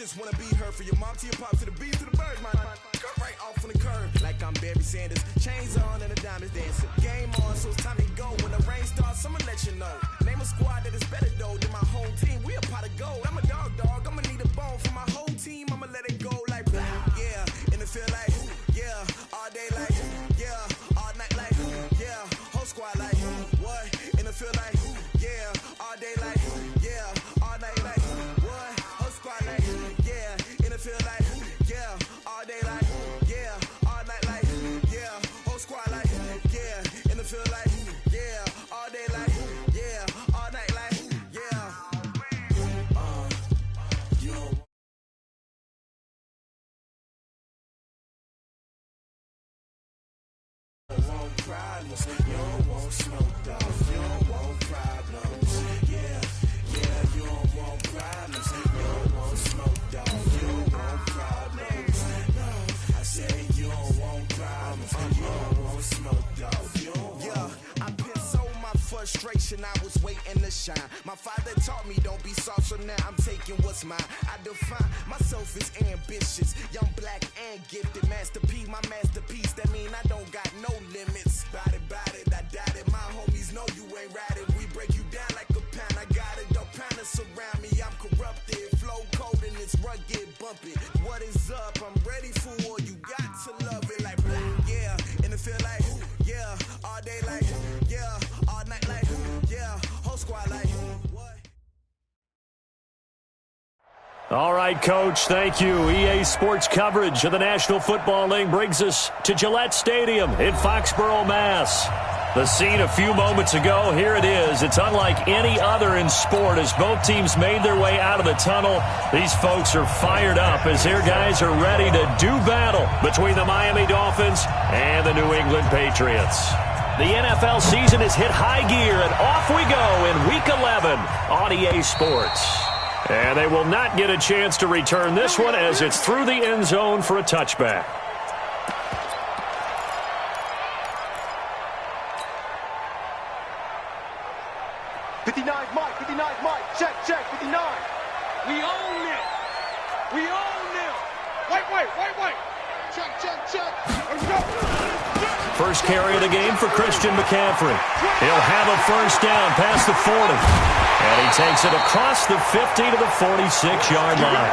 just wanna be her. For your mom to your pop to the beat to the bird, man. Cut right off on the curb like I'm Barry Sanders. Chains on and the diamonds dancing. Game on, so it's time to go. When the rain starts, I'ma let you know. Name a squad that is better though than my whole team. We a pot of gold. I'm a dog. I'ma need a bone for my whole team. I'ma let it go like yeah. In the field like yeah. All day like yeah. All night like yeah. Whole squad like what? In the field like yeah. All day like yeah. All night like what? Whole squad like yeah. In the field like yeah. All day like yeah. All night like yeah. Whole squad like yeah. In the field like yeah. All day like yeah. All night like yeah. You don't want problems, you don't want smoke off, you don't want problems, yeah, you don't want problems, you don't want smoke off, you don't want problems, no, I said you don't want problems, you don't want smoke off, you don't want. I've been so my frustration, I was waiting to shine. My father taught me don't be soft, so now I'm taking what's mine. I define myself as ambitious, young, black, and gifted. Master P, my masterpiece, that mean I don't got no limits. Bout it, I doubt it. My homies know you ain't ratted. We break you down like a pound. I got it, don't pound us around me. I'm corrupted, flow cold and it's rugged, bumpy. What is up? I'm ready for war. You got to love it like yeah. In the field like yeah. All day like yeah. All night like yeah. Whole squad like what? All right, Coach, thank you. EA Sports coverage of the National Football League brings us to Gillette Stadium in Foxborough, Mass. The scene a few moments ago, here it is. It's unlike any other in sport as both teams made their way out of the tunnel. These folks are fired up as their guys are ready to do battle between the Miami Dolphins and the New England Patriots. The NFL season has hit high gear, and off we go in Week 11 on EA Sports. And they will not get a chance to return this one as it's through the end zone for a touchback. Check, 59. We own it. Wait. Check. First carry of the game for Christian McCaffrey. He'll have a first down past the 40. And he takes it across the 50 to the 46-yard line.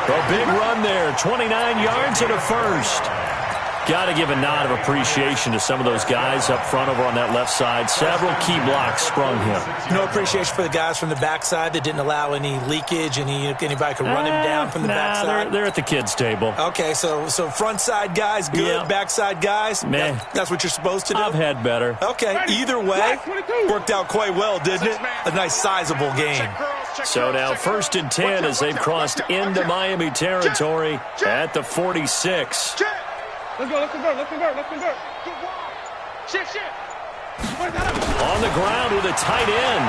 A big run there, 29 yards and a first. Got to give a nod of appreciation to some of those guys up front over on that left side. Several key blocks sprung him. No appreciation for the guys from the backside that didn't allow any leakage, anybody could run him down from the backside. They're at the kids' table. Okay, so front side guys good, yeah. Backside guys, man, that's what you're supposed to do? I've had better. Okay, either way, worked out quite well, didn't it? A nice sizable game. So now 1st and 10 as they've crossed into Miami territory at the 46. Let's convert. Shit. On the ground with a tight end.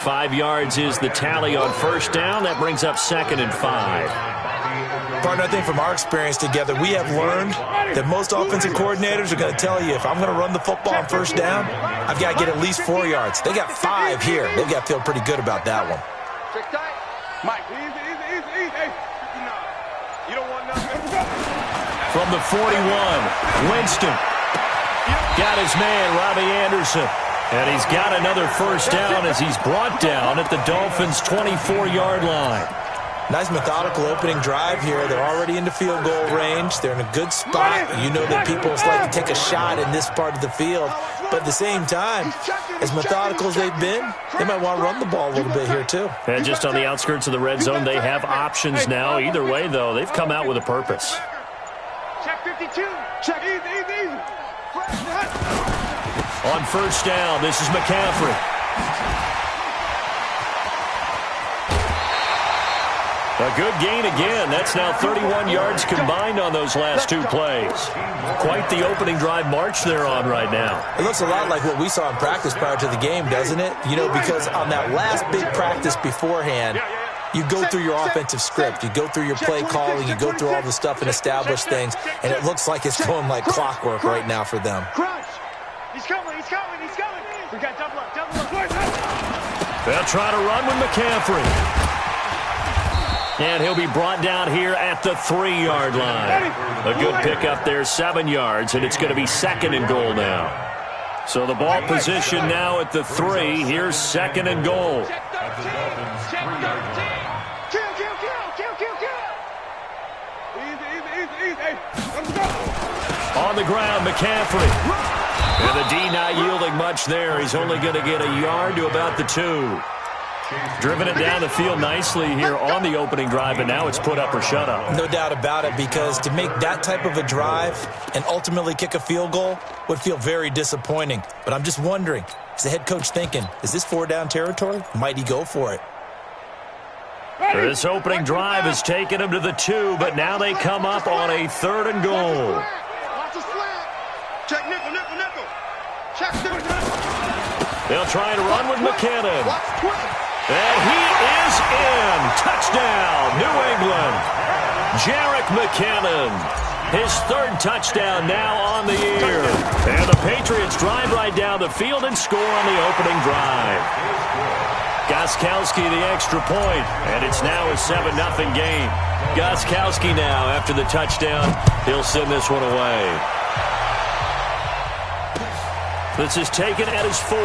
5 yards is the tally on first down. That brings up 2nd and 5. Partner, I think from our experience together, we have learned that most offensive coordinators are going to tell you, if I'm going to run the football on first down, I've got to get at least 4 yards. They got 5 here. They've got to feel pretty good about that one. Check tight. Mike, easy. Hey, you don't want nothing. From the 41, Winston got his man, Robbie Anderson. And he's got another first down as he's brought down at the Dolphins' 24-yard line. Nice methodical opening drive here. They're already into field goal range. They're in a good spot. You know that people like to take a shot in this part of the field. But at the same time, as methodical as they've been, they might want to run the ball a little bit here too. And just on the outskirts of the red zone, they have options now. Either way, though, they've come out with a purpose. Check 52. Check easy. On first down, this is McCaffrey. A good gain again. That's now 31 yards combined on those last 2 plays. Quite the opening drive march they're on right now. It looks a lot like what we saw in practice prior to the game, doesn't it? You know, because on that last big practice beforehand, you go through your offensive script. You go through your play calling. You go through all the stuff and establish things. And it looks like it's going like clockwork right now for them. Crunch. He's coming. We got double up. They'll try to run with McCaffrey. And he'll be brought down here at the 3-yard line. A good pickup there, 7 yards, and it's going to be 2nd and goal now. So the ball position now at the 3. Here's 2nd and goal. On the ground, McCaffrey. And the D not yielding much there. He's only going to get a yard to about the 2. Driven it down the field nicely here on the opening drive, and now it's put up or shut up. No doubt about it, because to make that type of a drive and ultimately kick a field goal would feel very disappointing. But I'm just wondering, is the head coach thinking, is this 4-down territory? Might he go for it? This opening drive has taken him to the 2, but now they come up on a 3rd and goal. They'll try to run with McKinnon. And he is in. Touchdown, New England. Jerick McKinnon. His 3rd touchdown now on the year. And the Patriots drive right down the field and score on the opening drive. Gostkowski the extra point, and it's now a 7-0 game. Gostkowski now, after the touchdown, he'll send this one away. This is taken at his 4.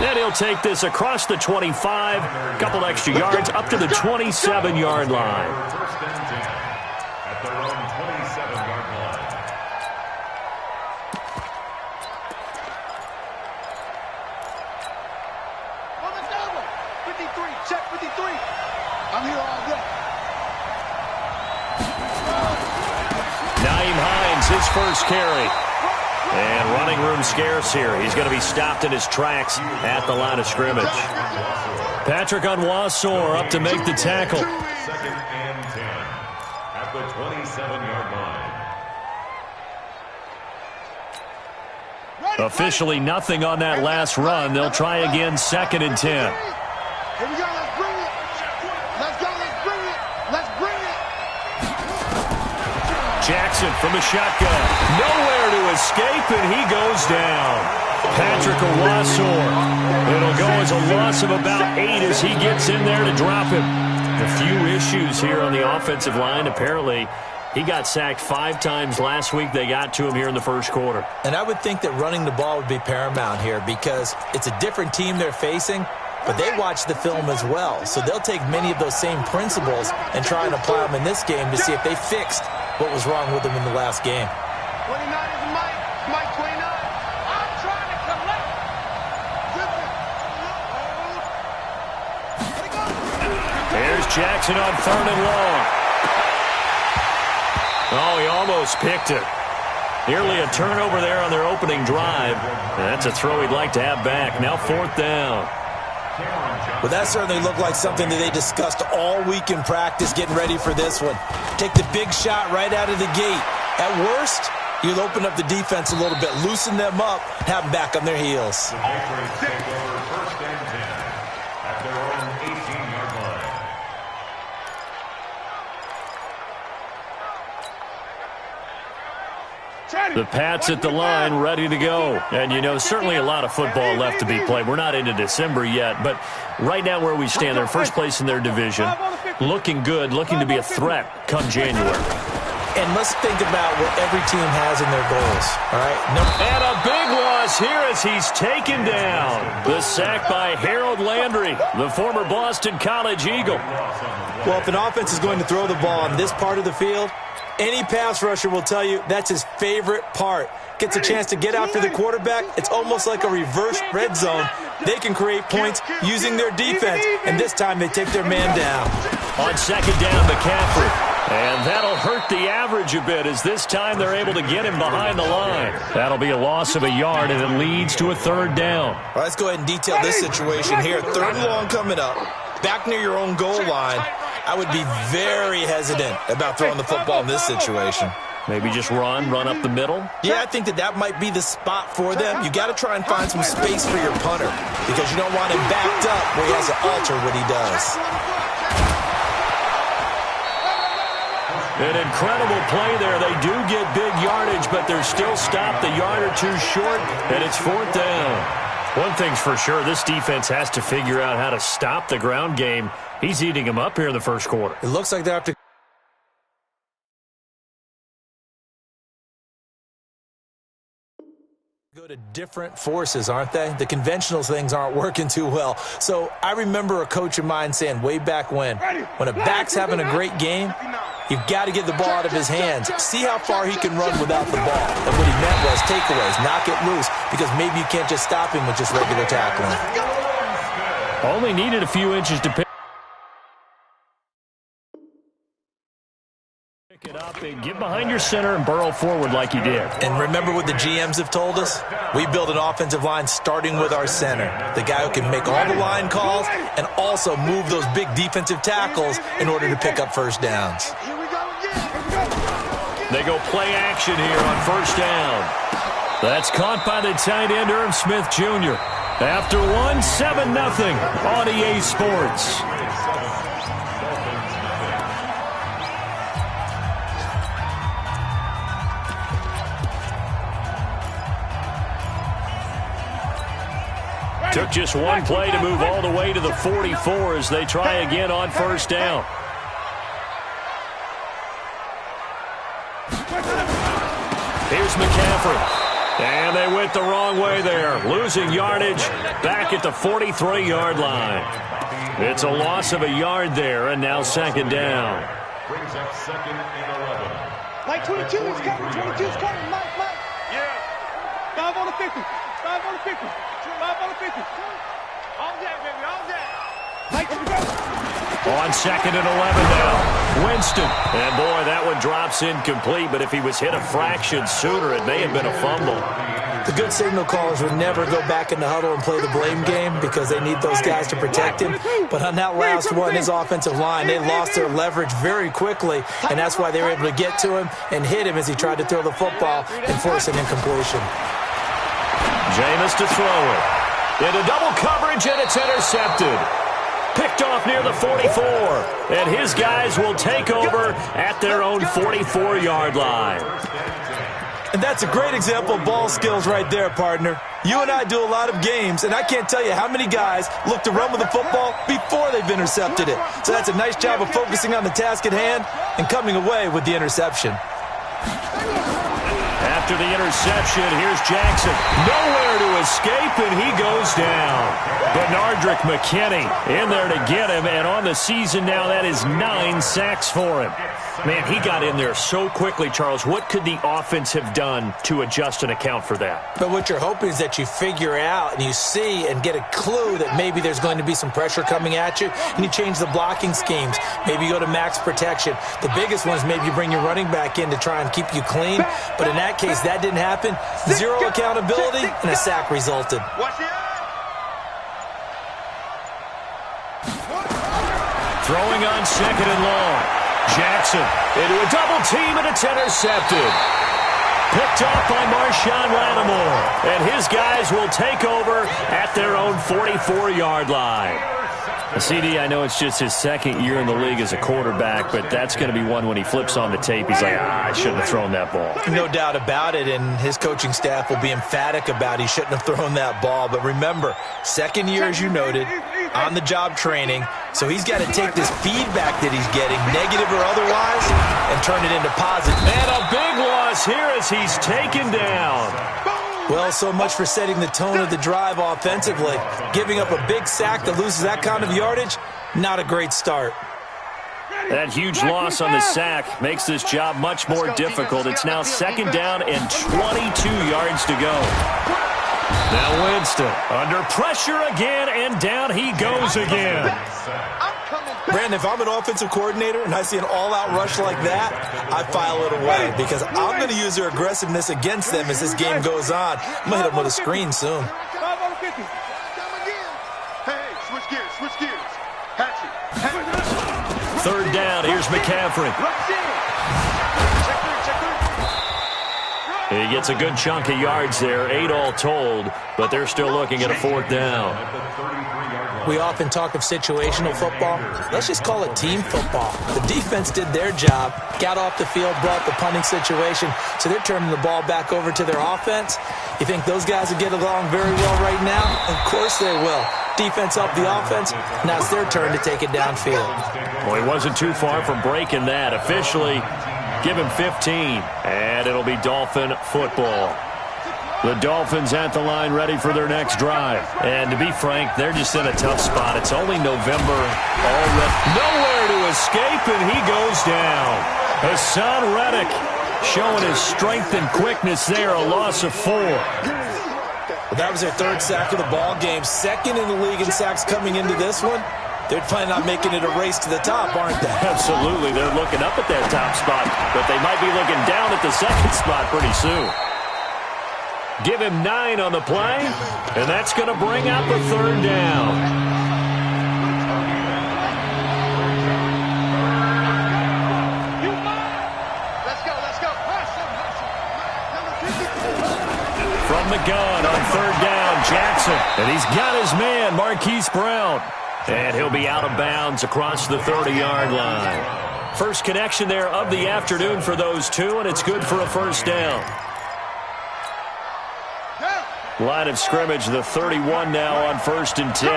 And he'll take this across the 25, a couple extra yards, up to the 27-yard line. At their own 27-yard line. On the double. 53, check 53. I'm here all day. Nyheim Hines, his first carry. And running room scarce here. He's going to be stopped in his tracks at the line of scrimmage. Patrick Onwuasor up to make the tackle. 2nd and 10 at the 27-yard line. Officially nothing on that last run. They'll try again, 2nd and 10. Here we go, let's bring it. Let's go, let's bring it. Let's bring it. Jackson from the shotgun. Nowhere to escape, and he goes down. Patrick Onwuasor. It'll go as a loss of about 8 as he gets in there to drop him. A few issues here on the offensive line. Apparently, he got sacked 5 times last week. They got to him here in the first quarter. And I would think that running the ball would be paramount here, because it's a different team they're facing, but they watch the film as well. So they'll take many of those same principles and try and apply them in this game to see if they fixed what was wrong with them in the last game. 29 is Mike. Mike 29. I'm trying to collect. There's Jackson on 3rd and long. Oh, he almost picked it. Nearly a turnover there on their opening drive. And that's a throw he'd like to have back. Now 4th down. Well, that certainly looked like something that they discussed all week in practice getting ready for this one. Take the big shot right out of the gate. At worst, you'll open up the defense a little bit, loosen them up, have them back on their heels. The Patriots take over 1st and 10 at their own 18-yard line. The Pats at the line, ready to go. And, you know, certainly a lot of football left to be played. We're not into December yet, but right now where we stand, they're first place in their division. Looking good, looking to be a threat come January. And let's think about what every team has in their goals, all right? And a big loss here as he's taken down. The sack by Harold Landry, the former Boston College Eagle. Well, if an offense is going to throw the ball on this part of the field, any pass rusher will tell you that's his favorite part. Gets a chance to get after the quarterback. It's almost like a reverse red zone. They can create points using their defense, and this time they take their man down. On 2nd down, McCaffrey. And that'll hurt the average a bit as this time they're able to get him behind the line. That'll be a loss of a yard, and it leads to a 3rd down. All right, let's go ahead and detail this situation here. 3rd and long coming up. Back near your own goal line. I would be very hesitant about throwing the football in this situation. Maybe just run up the middle? Yeah, I think that might be the spot for them. You got to try and find some space for your punter because you don't want him backed up where he has to alter what he does. An incredible play there. They do get big yardage, but they're still stopped a yard or two short, and it's 4th down. One thing's for sure, this defense has to figure out how to stop the ground game. He's eating them up here in the first quarter. It looks like they have to go to different forces, aren't they? The conventional things aren't working too well. So I remember a coach of mine saying way back when a back's having a great game, you've got to get the ball out of his hands. See how far he can run without the ball. And what he meant was takeaways, knock it loose, because maybe you can't just stop him with just regular tackling. Only needed a few inches to pick it up and get behind your center and burrow forward like he did. And remember what the GMs have told us? We build an offensive line starting with our center, the guy who can make all the line calls and also move those big defensive tackles in order to pick up first downs. They go play action here on first down. That's caught by the tight end, Irv Smith Jr. After 7-0 on EA Sports. Took just one play to move all the way to the 44 as they try again on first down. Here's McCaffrey. And they went the wrong way there. Losing yardage back at the 43-yard line. It's a loss of a yard there, and now second down. Brings up second and 11. Mike 22 is coming. 22 is coming. Mike. Yeah. 5 on the 50. 5 on the 50. 5 on the 50. All that, baby. All that. Mike, here we go. On second and 11 now. Winston. And, boy, that one drops incomplete, but if he was hit a fraction sooner, it may have been a fumble. The good signal callers would never go back in the huddle and play the blame game because they need those guys to protect him. But on that last one, his offensive line, they lost their leverage very quickly, and that's why they were able to get to him and hit him as he tried to throw the football and force an incompletion. Jameis to throw it. Into double coverage, and it's intercepted. Picked off near the 44, and his guys will take over at their own 44-yard line. And that's a great example of ball skills right there, partner. You and I do a lot of games, and I can't tell you how many guys look to run with the football before they've intercepted it. So that's a nice job of focusing on the task at hand and coming away with the interception. After the interception, here's Jackson. Nowhere to escape, and he goes down. Benardrick McKinney in there to get him, and on the season now, that is 9 sacks for him. Man, he got in there so quickly, Charles. What could the offense have done to adjust and account for that? But what you're hoping is that you figure out and you see and get a clue that maybe there's going to be some pressure coming at you, and you change the blocking schemes. Maybe you go to max protection. The biggest one is maybe you bring your running back in to try and keep you clean. But in that case, that didn't happen. Zero accountability, and a sack resulted. Throwing on second and long. Jackson into a double team, and it's intercepted. Picked off by Marshawn Lattimore. And his guys will take over at their own 44-yard line. CD, I know it's just his second year in the league as a quarterback, but that's going to be one when he flips on the tape. He's like, I shouldn't have thrown that ball. No doubt about it, and his coaching staff will be emphatic about he shouldn't have thrown that ball. But remember, second year, as you noted, on-the-job training, so he's got to take this feedback that he's getting, negative or otherwise, and turn it into positive. And a big loss here as he's taken down. Well, so much for setting the tone of the drive offensively. Giving up a big sack that loses that kind of yardage, not a great start. That huge loss on the sack makes this job much more difficult. It's now second down and 22 yards to go. Now Winston under pressure again, and down he goes again. Brandon, if I'm an offensive coordinator and I see an all-out rush like that, I file it away because I'm going to use their aggressiveness against them as this game goes on. I'm going to hit them with a screen soon. 5 on the 50. Hey, switch gears. Hatchet. Third down, here's McCaffrey. He gets a good chunk of yards there, 8 all told, but they're still looking at a fourth down. At the 33-yard line. We often talk of situational football. Let's just call it team football. The defense did their job, got off the field, brought the punting situation, so they're turning the ball back over to their offense. You think those guys will get along very well right now? Of course they will. Defense helped the offense. Now it's their turn to take it downfield. Well, he wasn't too far from breaking that. Officially, give him 15, and it'll be Dolphin football. The Dolphins at the line ready for their next drive. And to be frank, they're just in a tough spot. It's only November already. Nowhere to escape, and he goes down. Hassan Reddick showing his strength and quickness there, a loss of 4. Well, that was their 3rd sack of the ball game. 2nd in the league in sacks coming into this one. They're planning on making it a race to the top, aren't they? Absolutely. They're looking up at that top spot, but they might be looking down at the 2nd spot pretty soon. Give him 9 on the play, and that's going to bring out the 3rd down. Let's go. From the gun on 3rd down, Jackson. And he's got his man, Marquise Brown. And he'll be out of bounds across the 30-yard line. First connection there of the afternoon for those two, and it's good for a 1st down. Line of scrimmage, the 31 now on 1st and 10.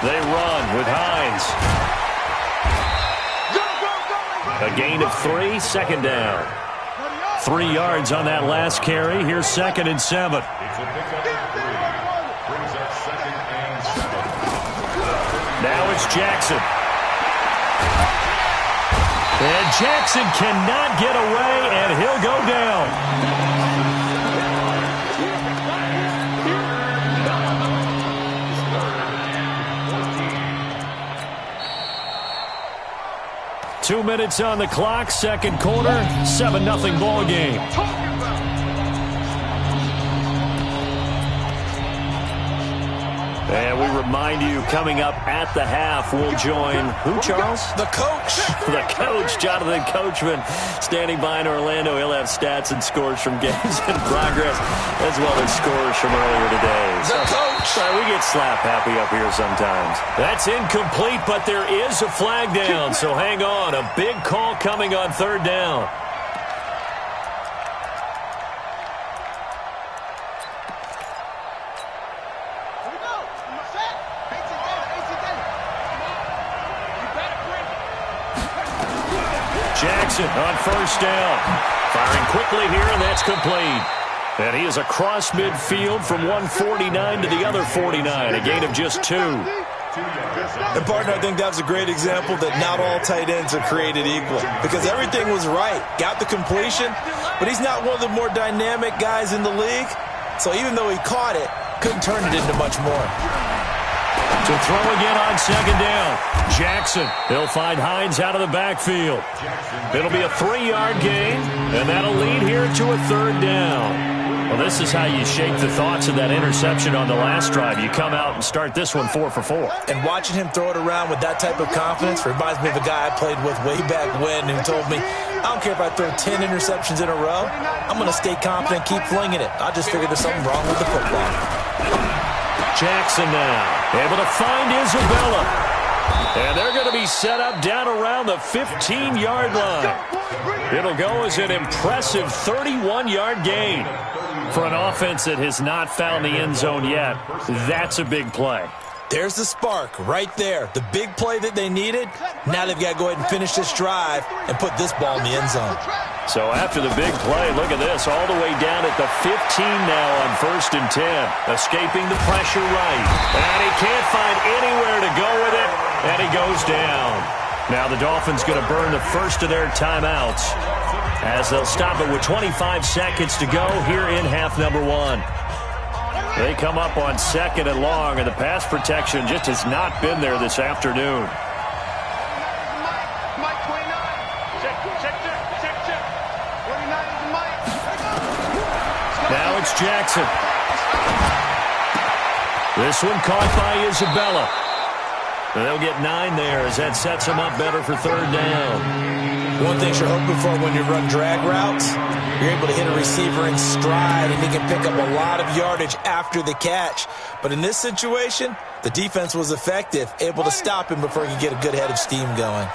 They run with Hines. A gain of 3, 2nd down. 3 yards on that last carry. Here's 2nd and 7. It's a pickup of 3. Brings up 2nd and 7. Now it's Jackson. And Jackson cannot get away, and he'll go down. Two minutes on the clock, 2nd quarter, 7-0 ball game. And we remind you, coming up at the half, we'll join who, Charles? The coach. The coach, Jonathan Coachman, standing by in Orlando. He'll have stats and scores from games in progress, as well as scores from earlier today. The coach. Sorry, we get slap happy up here sometimes. That's incomplete, but there is a flag down, so hang on. A big call coming on 3rd down. Jackson on 1st down. Firing quickly here, and that's complete. And he is across midfield from 149 to the other 49, a gain of just 2. And, partner, I think that's a great example that not all tight ends are created equal, because everything was right. Got the completion, but he's not one of the more dynamic guys in the league. So even though he caught it, couldn't turn it into much more. To throw again on 2nd down. Jackson. He'll find Hines out of the backfield. It'll be a 3-yard gain, and that'll lead here to a 3rd down. Well, this is how you shake the thoughts of that interception on the last drive. You come out and start this one 4 for 4. And watching him throw it around with that type of confidence reminds me of a guy I played with way back when who told me, I don't care if I throw 10 interceptions in a row. I'm going to stay confident, keep flinging it. I just figured there's something wrong with the football. Jackson now able to find Isabella. And they're going to be set up down around the 15-yard line. It'll go as an impressive 31-yard gain. For an offense that has not found the end zone yet, that's a big play. There's the spark right there. The big play that they needed. Now they've got to go ahead and finish this drive and put this ball in the end zone. So after the big play, look at this, all the way down at the 15 now on 1st and 10. Escaping the pressure right. And he can't find anywhere to go with it, and he goes down. Now the Dolphins going to burn the first of their timeouts as they'll stop it with 25 seconds to go here in half number 1. They come up on 2nd and long, and the pass protection just has not been there this afternoon. Now it's Jackson. This one caught by Isabella. And they'll get 9 there as that sets them up better for 3rd down. One thing you're hoping for when you run drag routes, you're able to hit a receiver in stride, and he can pick up a lot of yardage after the catch. But in this situation, the defense was effective, able to stop him before he could get a good head of steam going.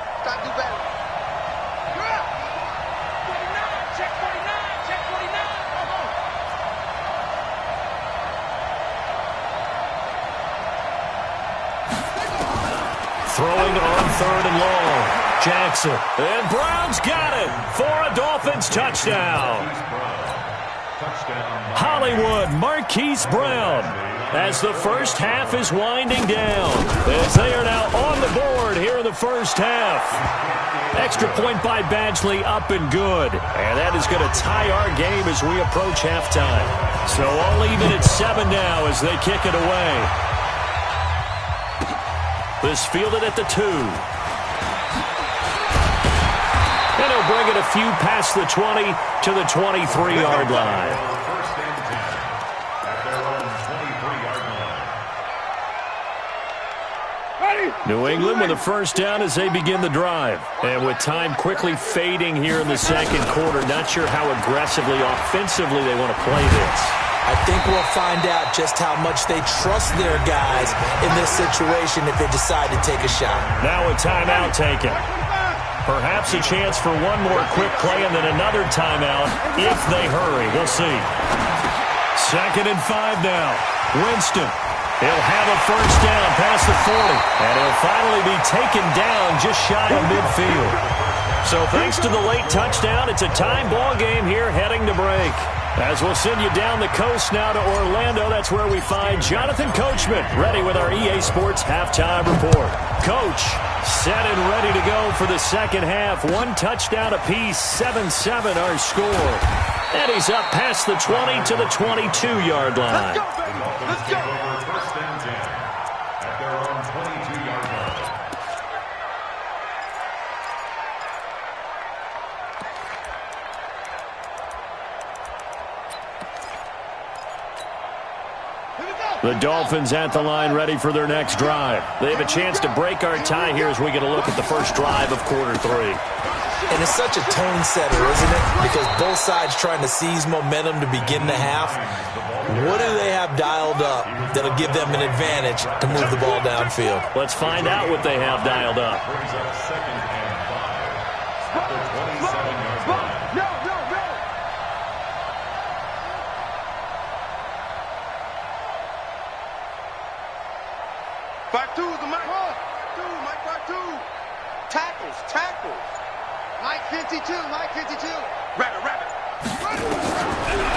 Throwing on 3rd and long. Jackson. And Brown's got it for a Dolphins touchdown. Hollywood Marquise Brown as the first half is winding down, as they are now on the board here in the first half. Extra point by Badgley up and good. And that is going to tie our game as we approach halftime. So all even at 7 now as they kick it away. This fielded at the 2. And he'll bring it a few past the 20 to the 23-yard line. New England with a first down as they begin the drive. And with time quickly fading here in the second quarter, not sure how aggressively, offensively they want to play this. I think we'll find out just how much they trust their guys in this situation if they decide to take a shot. Now a timeout taken. Perhaps a chance for one more quick play and then another timeout if they hurry. We'll see. 2nd and 5 now. Winston. He'll have a first down past the 40. And he'll finally be taken down just shy of midfield. So thanks to the late touchdown, it's a time ball game here heading to break. As we'll send you down the coast now to Orlando, that's where we find Jonathan Coachman, ready with our EA Sports halftime report. Coach, set and ready to go for the second half. 1 touchdown apiece, 7-7 our score. And he's up past the 20 to the 22-yard line. Let's go, baby. Let's go. First and 10 at their own 22-yard line. The Dolphins at the line ready for their next drive. They have a chance to break our tie here as we get a look at the first drive of quarter 3. And it's such a tone setter, isn't it? Because both sides trying to seize momentum to begin the half. What do they have dialed up that'll give them an advantage to move the ball downfield? Let's find out what they have dialed up. Brings up 2nd and 5 at the 27-yard line. Back two, the Mike 2. Tackles. Mike 52. Rabbit.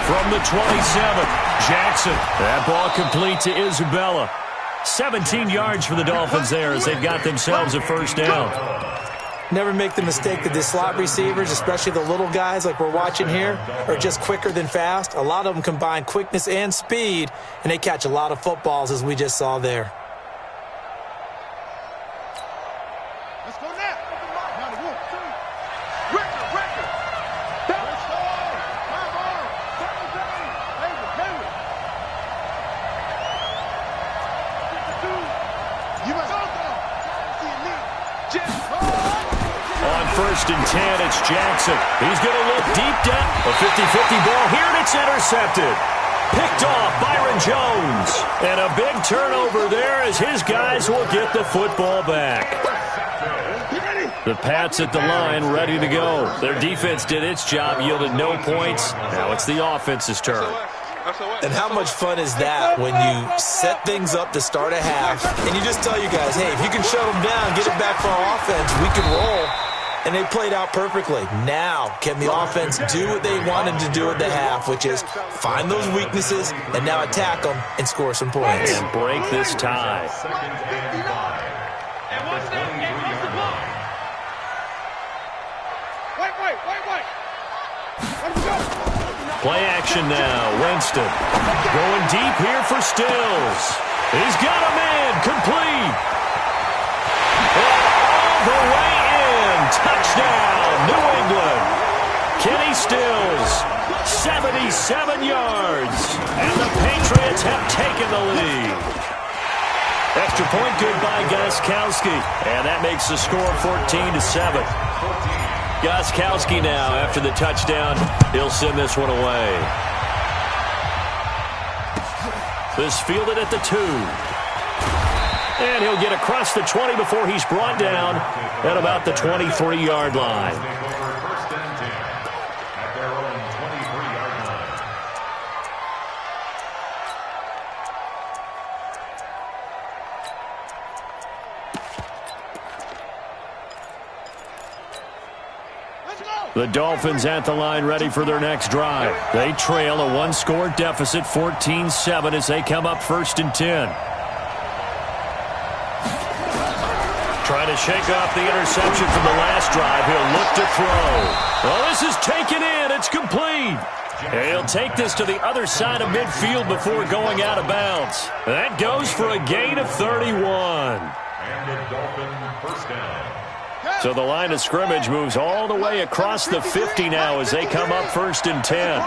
From the 27, Jackson. That ball complete to Isabella. 17 yards for the Dolphins there as they've got themselves a first down. Never make the mistake that the slot receivers, especially the little guys like we're watching here, are just quicker than fast. A lot of them combine quickness and speed, and they catch a lot of footballs as we just saw there. Let's go now. Record. Let's go. Come on. You must go. On 1st and 10, it's Jackson. He's going to look deep down. A 50-50 ball here, and it's intercepted. Picked off Byron Jones. And a big turnover there as his guys will get the football back. The Pats at the line, ready to go. Their defense did its job, yielded no points. Now it's the offense's turn. And how much fun is that when you set things up to start a half, and you just tell you guys, hey, if you can shut them down, get it back for our offense, we can roll. And they played out perfectly. Now, can the offense do what they wanted to do at the half, which is find those weaknesses and now attack them and score some points. And break this tie. 2nd and 5 at the 23-yard line. Wait. Let him go. Play action now. Winston going deep here for Stills. He's got a man complete. And all the way in. Touchdown, New England. Kenny Stills, 77 yards. And the Patriots have taken the lead. Extra point good by Gostkowski. And that makes the score 14-7. Gostkowski now, after the touchdown, he'll send this one away. This fielded at the 2. And he'll get across the 20 before he's brought down at about the 23-yard line. First and 10 at their own 23-yard line. The Dolphins at the line, ready for their next drive. They trail a one-score deficit, 14-7, as they come up first and 10. Trying to shake off the interception from the last drive. He'll look to throw. Well, this is taken in. It's complete. And he'll take this to the other side of midfield before going out of bounds. That goes for a gain of 31. And the Dolphin first down. So the line of scrimmage moves all the way across the 50 now as they come up first and 10.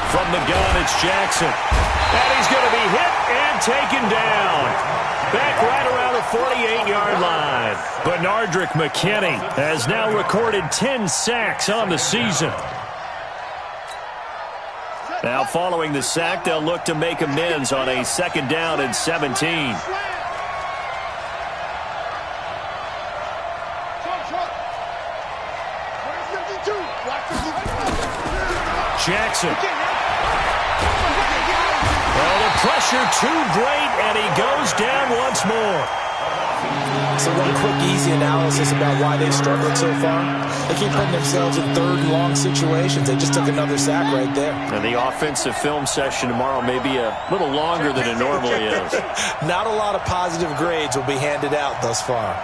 From the gun, it's Jackson. And he's going to be hit and taken down. Back right around the 48-yard line. Benardrick McKinney has now recorded 10 sacks on the season. Now following the sack, they'll look to make amends on a second down and 17. Jackson. Well, the pressure too great, and he goes down once more. So one quick, easy analysis about why they've struggled so far. They keep putting themselves in third and long situations. They just took another sack right there. And the offensive film session tomorrow may be a little longer than it normally is. Not a lot of positive grades will be handed out thus far.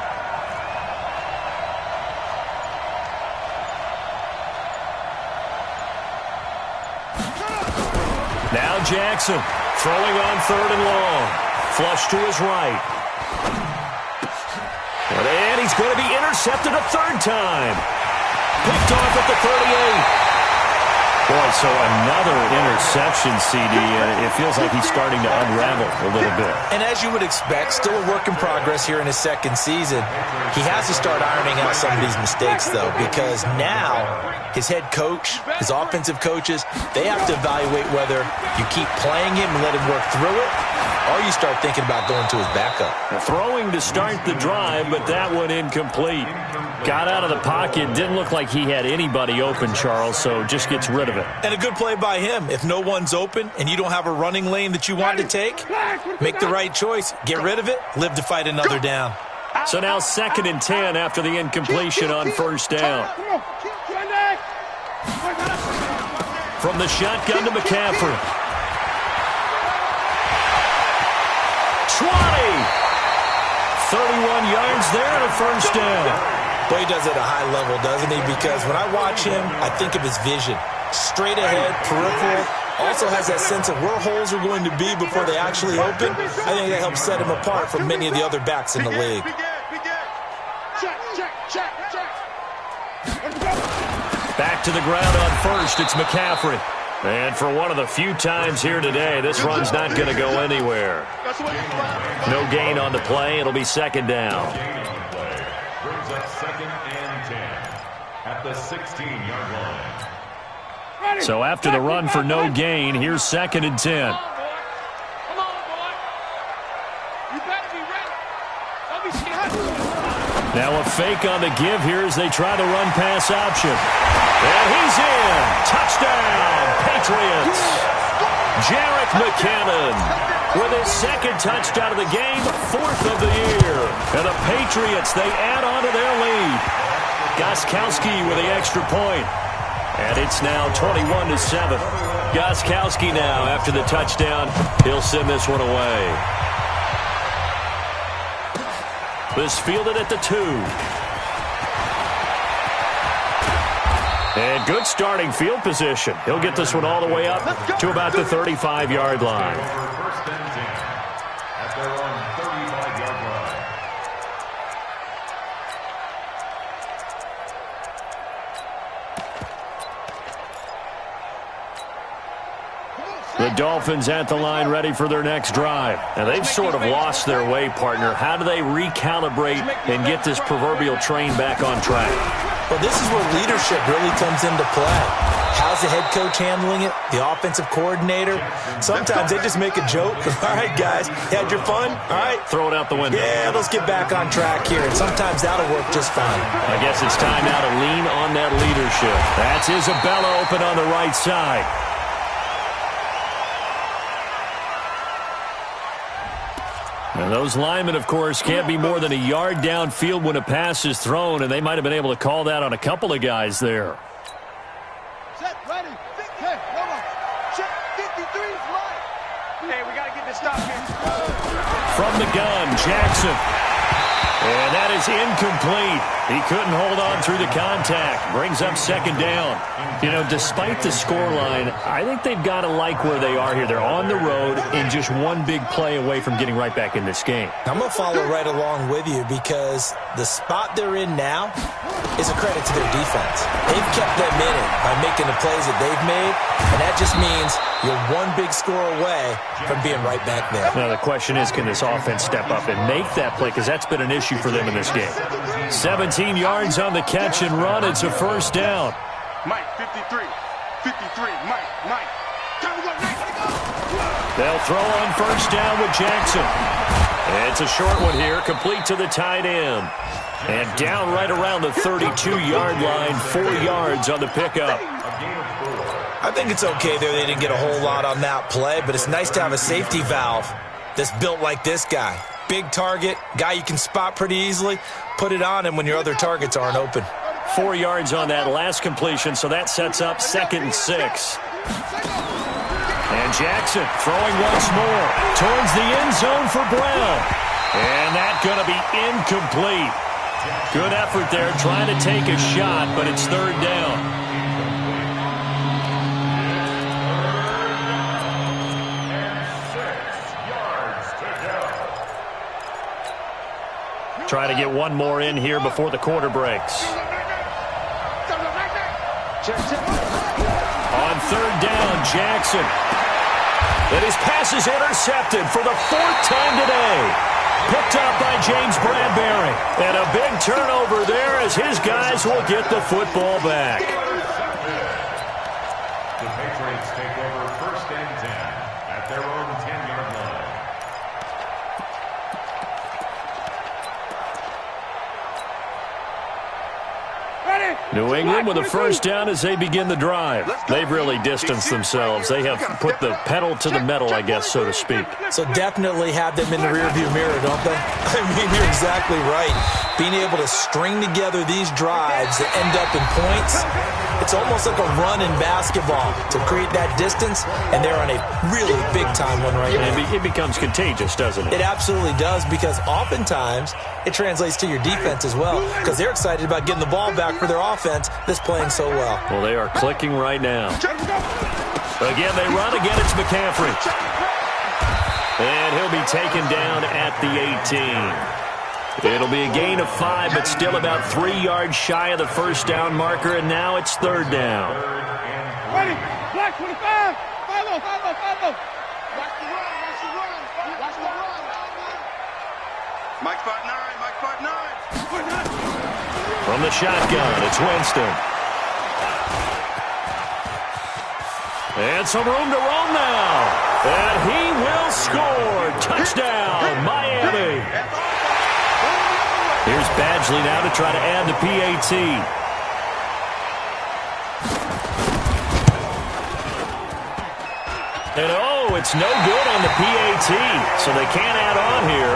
Now Jackson throwing on third and long. Flush to his right. And he's going to be intercepted a third time. Picked off at the 38. Boy, so another interception, CD, and it feels like he's starting to unravel a little bit. And as you would expect, still a work in progress here in his second season. He has to start ironing out some of these mistakes, though, because now his head coach, his offensive coaches, they have to evaluate whether you keep playing him and let him work through it, or you start thinking about going to his backup. Throwing to start the drive, but that one incomplete. Got out of the pocket, didn't look like he had anybody open, Charles, so just gets rid of it. And a good play by him. If no one's open and you don't have a running lane that you want to take, make the right choice. Get rid of it, live to fight another down. So now 2nd and 10 after the incompletion on first down. From the shotgun to McCaffrey. 20! 31 yards there and a first down. Boy, he does it at a high level, doesn't he? Because when I watch him, I think of his vision. Straight ahead, peripheral. Also has that sense of where holes are going to be before they actually open. I think that helps set him apart from many of the other backs in the league. Back to the ground on first, it's McCaffrey. And for one of the few times here today, this run's not going to go anywhere. No gain on the play. It'll be second down. Brings up 2nd and 10 at the 16-yard line. So after the run for no gain, here's 2nd and 10. Come on, boy. You better be ready. Don't be scared. Now a fake on the give here as they try the run-pass option. And he's in. Touchdown, Patriots. Jerick McKinnon with his 2nd touchdown of the game, 4th of the year. And the Patriots, they add on to their lead. Gostkowski with the extra point. And it's now 21-7. Gostkowski now, after the touchdown, he'll send this one away. This fielded at the 2. And good starting field position. He'll get this one all the way up to about the 35-yard line. First and 10 at their own 35-yard line. The Dolphins at the line ready for their next drive. Now, they've sort of lost their way, partner. How do they recalibrate and get this proverbial train back on track? Well, this is where leadership really comes into play. How's the head coach handling it? The offensive coordinator? Sometimes they just make a joke. All right, guys, had your fun? All right. Throw it out the window. Yeah, let's get back on track here. And sometimes that'll work just fine. I guess it's time now to lean on that leadership. That's Isabella open on the right side. And those linemen, of course, can't be more than a yard downfield when a pass is thrown, and they might have been able to call that on a couple of guys there. Set, ready, hey, come on. Check 53's right. Hey, we got to get this stop here. From the gun, Jackson. And that is incomplete. He couldn't hold on through the contact. Brings up second down. You know, despite the scoreline, I think they've got to like where they are here. They're on the road and just one big play away from getting right back in this game. I'm going to follow right along with you because the spot they're in now is a credit to their defense. They've kept them in it by making the plays that they've made, and that just means you're one big score away from being right back there. Now, the question is, can this offense step up and make that play? Because that's been an issue for them in this game. 17 yards on the catch and run. It's a first down. Mike, 53. 53, Mike. They'll throw on first down with Jackson. It's a short one here, complete to the tight end. And down right around the 32-yard line, 4 yards on the pickup. I think it's okay there. They didn't get a whole lot on that play, but it's nice to have a safety valve that's built like this guy. Big target, guy you can spot pretty easily. Put it on him when your other targets aren't open. 4 yards on that last completion, so that sets up 2nd and 6. And Jackson throwing once more towards the end zone for Brown. And that's going to be incomplete. Good effort there trying to take a shot, but it's third down. Trying to get one more in here before the quarter breaks. On third down, Jackson. And his pass is intercepted for the 4th time today. Picked up by James Bradbury. And a big turnover there as his guys will get the football back. The Patriots take over 1st and 10 at their own 10-yard line. New England with a first down as they begin the drive. They've really distanced themselves. They have put the pedal to the metal, I guess, so to speak. So definitely have them in the rearview mirror, don't they? I mean, you're exactly right. Being able to string together these drives that end up in points, it's almost like a run in basketball to create that distance, and they're on a really big-time one right now. It becomes contagious, doesn't it? It absolutely does, because oftentimes it translates to your defense as well, because they're excited about getting the ball back for their offense that's playing so well. Well, they are clicking right now. Again, they run. Again, it's McCaffrey. And he'll be taken down at the 18. It'll be a gain of 5, but still about 3 yards shy of the first down marker, and now it's third down. Ready, black 25. Follow. Watch the run. Mike 5'9". From the shotgun, it's Winston. And some room to roam now. And he will score. Touchdown, Miami. Here's Badgley now to try to add the PAT. And it's no good on the PAT, so they can't add on here.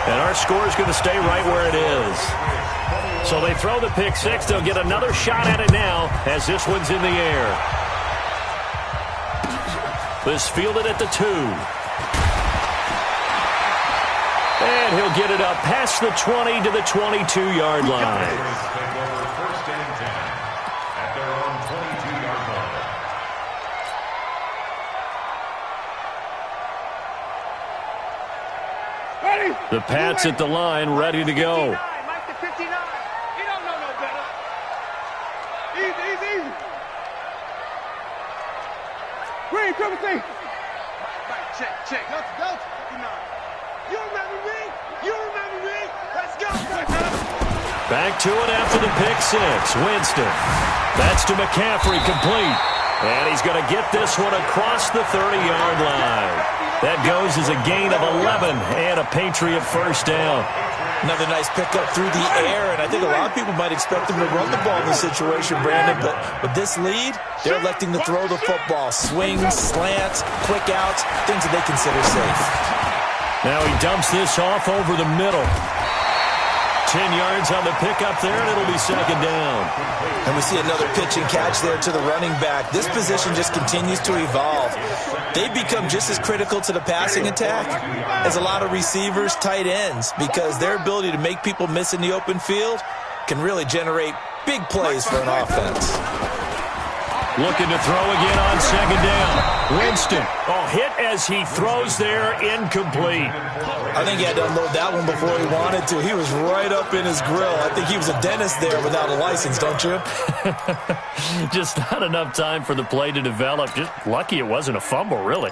And our score is going to stay right where it is. So they throw the pick six. They'll get another shot at it now as this one's in the air. This fielded at the 2. And he'll get it up past the 20 to the 22-yard line. The Pats at the line, ready to go. Mike the 59. He don't know no better. Easy. Green, triple C. Check. Go. You remember me? Let's go. Back to it after the pick six. Winston. That's to McCaffrey, complete. And he's going to get this one across the 30-yard line. That goes as a gain of 11 and a Patriot first down. Another nice pickup through the air, and I think a lot of people might expect them to run the ball in this situation, Brandon, but with this lead, they're electing to throw the football. Swings, slants, quick outs, things that they consider safe. Now he dumps this off over the middle. 10 yards on the pickup there, and it'll be second down. And we see another pitch and catch there to the running back. This position just continues to evolve. They've become just as critical to the passing attack as a lot of receivers, tight ends, because their ability to make people miss in the open field can really generate big plays for an offense. Looking to throw again on second down. Winston. Oh, hit as he throws there, incomplete. I think he had to unload that one before he wanted to. He was right up in his grill. I think he was a dentist there without a license, don't you? Just not enough time for the play to develop. Just lucky it wasn't a fumble, really.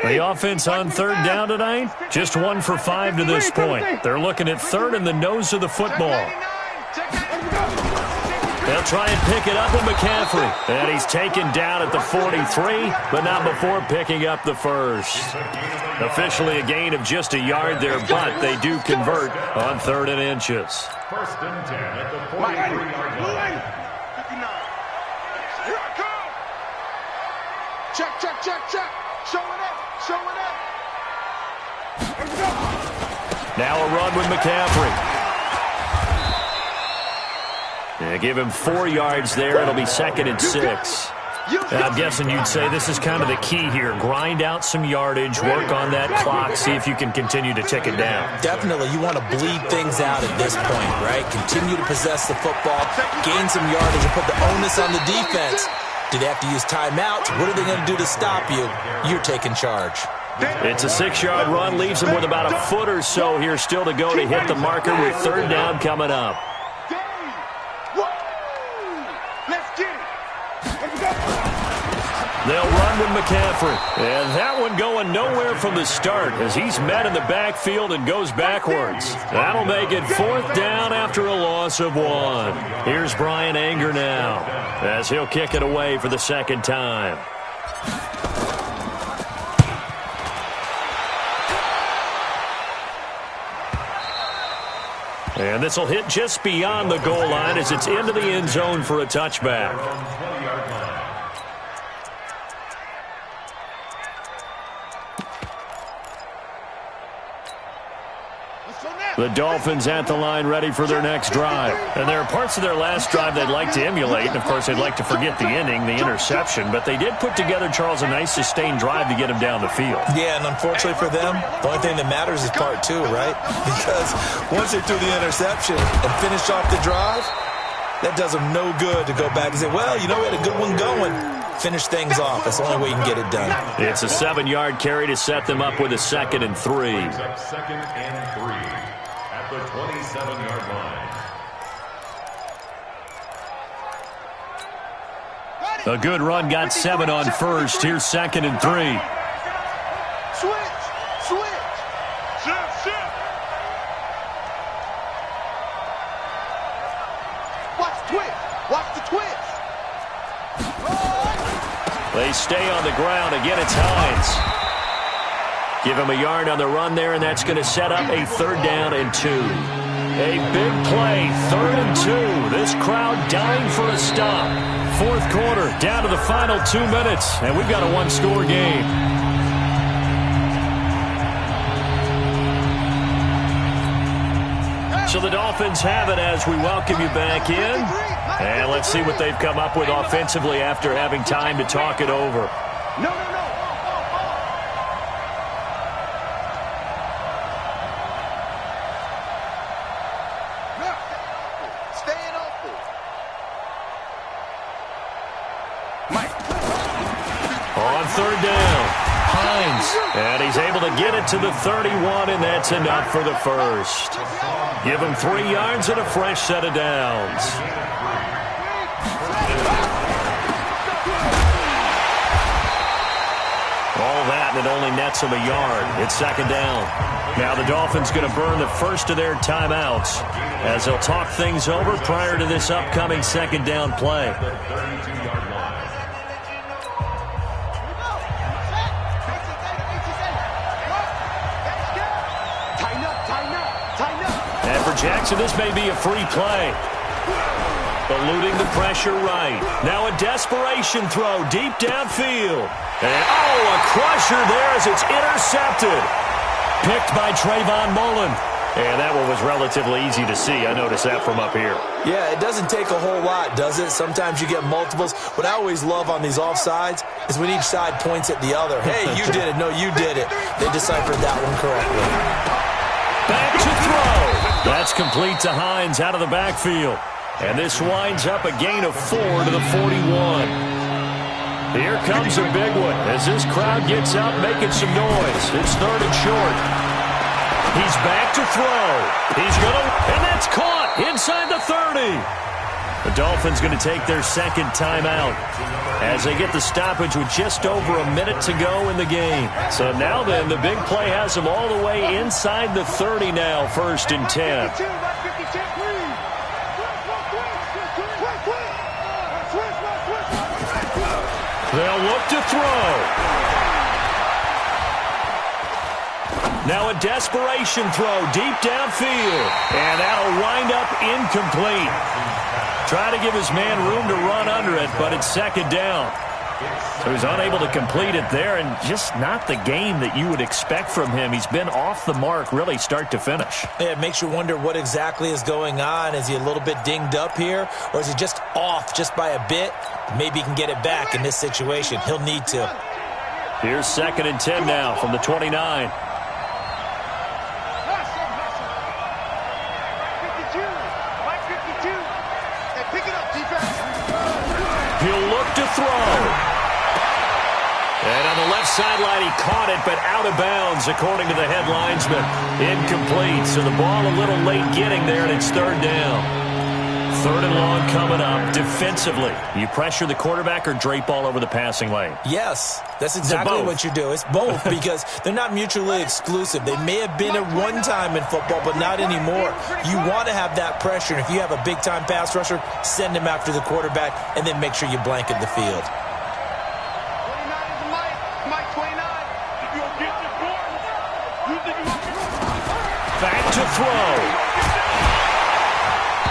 The offense on third down tonight, just 1 for 5 to this point. They're looking at third in the nose of the football. They'll try and pick it up with McCaffrey. And he's taken down at the 43, but not before picking up the first. Officially a gain of just a yard there, but they do convert on 3rd and inches. First and 10 at the 43-yard line. Here I come. Check. Show it up. Here we go. Now a run with McCaffrey. Yeah, give him 4 yards there. It'll be 2nd and 6. I'm guessing you'd say this is kind of the key here. Grind out some yardage, work on that clock, see if you can continue to tick it down. Definitely. You want to bleed things out at this point, right? Continue to possess the football, gain some yardage, and put the onus on the defense. Do they have to use timeouts? What are they going to do to stop you? You're taking charge. It's a 6-yard run, leaves him with about a foot or so here still to go to hit the marker with 3rd down coming up. Let's get it. They'll run with McCaffrey. And that one going nowhere from the start as he's met in the backfield and goes backwards. That'll make it 4th down after a loss of 1. Here's Brian Anger now as he'll kick it away for the 2nd time. And this will hit just beyond the goal line as it's into the end zone for a touchback. The Dolphins at the line ready for their next drive. And there are parts of their last drive they'd like to emulate. And, of course, they'd like to forget the ending, the interception. But they did put together, Charles, a nice sustained drive to get him down the field. Yeah, and unfortunately for them, the only thing that matters is part 2, right? Because once they threw the interception and finished off the drive, that does them no good to go back and say, well, you know, we had a good one going. Finish things off. That's the only way you can get it done. It's a 7-yard carry to set them up with a 2nd and 3. 2nd and 3 at the 27-yard line. A good run got 7 on first. Here's 2nd and 3. Switch. Shift. Watch the twist. They stay on the ground. Again, it's Hines. Give him a yard on the run there, and that's going to set up a 3rd down and 2. A big play, 3rd and 2. This crowd dying for a stop. 4th quarter, down to the final 2 minutes, and we've got a 1-score game. So the Dolphins have it as we welcome you back in. And let's see what they've come up with offensively after having time to talk it over. No. Staying open. On 3rd down, Hines. And he's able to get it to the 31, and that's enough for the first. Give him 3 yards and a fresh set of downs. All that, and it only nets him a yard. It's second down. Now the Dolphins going to burn the first of their timeouts as they'll talk things over prior to this upcoming second down play. And for Jackson, this may be a free play. Eluding the pressure right. Now a desperation throw deep downfield. And, a crusher there as it's intercepted. Picked by Trayvon Mullen. And that one was relatively easy to see. I noticed that from up here. Yeah, it doesn't take a whole lot, does it? Sometimes you get multiples. What I always love on these offsides is when each side points at the other. Hey, you did it. No, you did it. They deciphered that one correctly. Back to throw. That's complete to Hines out of the backfield. And this winds up a gain of 4 to the 41. Here comes a big one as this crowd gets out making some noise. It's 3rd and short. He's back to throw. He's going to, and that's caught inside the 30. The Dolphins going to take their second timeout as they get the stoppage with just over a minute to go in the game. So now then, the big play has them all the way inside the 30 now, 1st and 10. They'll look to throw. Now a desperation throw deep downfield. And that'll wind up incomplete. Try to give his man room to run under it, but it's second down. So he's unable to complete it there, and just not the game that you would expect from him. He's been off the mark really start to finish. Yeah, it makes you wonder what exactly is going on. Is he a little bit dinged up here, or is he just off just by a bit? Maybe he can get it back in this situation. He'll need to. Here's 2nd and 10 now from the 29. He'll look to throw. And on the left sideline, he caught it, but out of bounds, according to the head linesman. Incomplete, so the ball a little late getting there, and it's 3rd down. 3rd and long coming up. Defensively, you pressure the quarterback or drape all over the passing lane? Yes, that's exactly what you do. It's both because they're not mutually exclusive. They may have been at one time in football, but not anymore. You want to have that pressure, and if you have a big-time pass rusher, send him after the quarterback, and then make sure you blanket the field. Back to throw.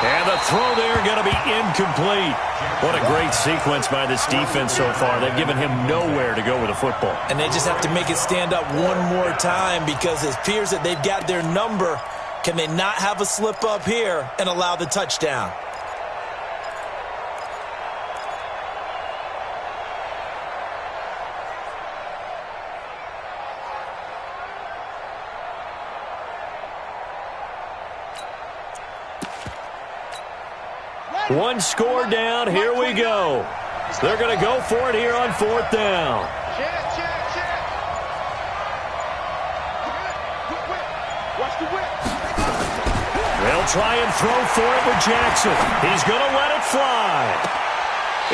And the throw there going to be incomplete. What a great sequence by this defense so far. They've given him nowhere to go with the football. And they just have to make it stand up one more time because it appears that they've got their number. Can they not have a slip up here and allow the touchdown? One score down. Here we go. They're going to go for it here on 4th down. They'll try and throw for it with Jackson. He's going to let it fly.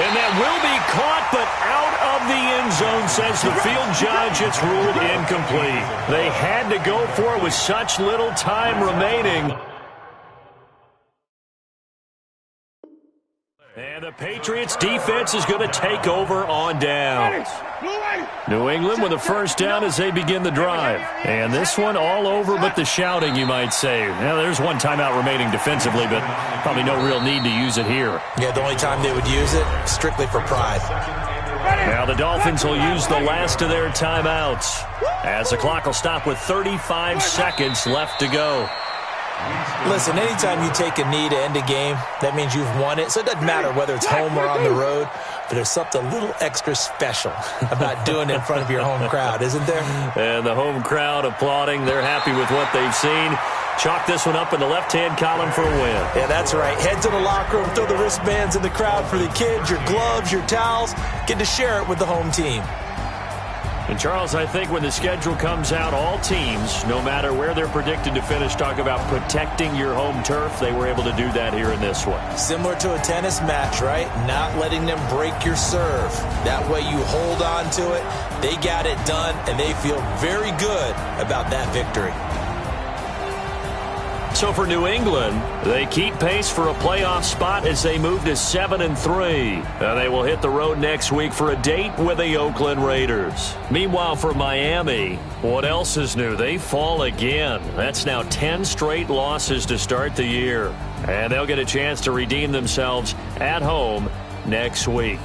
And that will be caught, but out of the end zone, says the field judge. It's ruled incomplete. They had to go for it with such little time remaining. And the Patriots defense is going to take over on downs. New England with a first down as they begin the drive. And this one all over but the shouting, you might say. Now, there's one timeout remaining defensively, but probably no real need to use it here. Yeah, the only time they would use it, strictly for pride. Now the Dolphins will use the last of their timeouts as the clock will stop with 35 seconds left to go. Listen, anytime you take a knee to end a game, that means you've won it. So it doesn't matter whether it's home or on the road, but there's something a little extra special about doing it in front of your home crowd, isn't there? And the home crowd applauding. They're happy with what they've seen. Chalk this one up in the left-hand column for a win. Yeah, that's right. Head to the locker room, throw the wristbands in the crowd for the kids, your gloves, your towels. Get to share it with the home team. And, Charles, I think when the schedule comes out, all teams, no matter where they're predicted to finish, talk about protecting your home turf. They were able to do that here in this one. Similar to a tennis match, right? Not letting them break your serve. That way you hold on to it. They got it done, and they feel very good about that victory. So for New England, they keep pace for a playoff spot as they move to 7-3. And they will hit the road next week for a date with the Oakland Raiders. Meanwhile, for Miami, what else is new? They fall again. That's now 10 straight losses to start the year. And they'll get a chance to redeem themselves at home next week.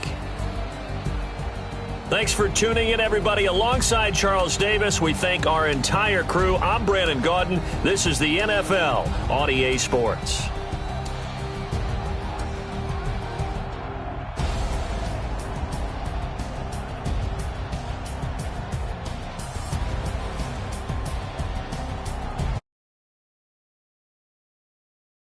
Thanks for tuning in, everybody. Alongside Charles Davis, we thank our entire crew. I'm Brandon Gaudin. This is the NFL on EA Sports.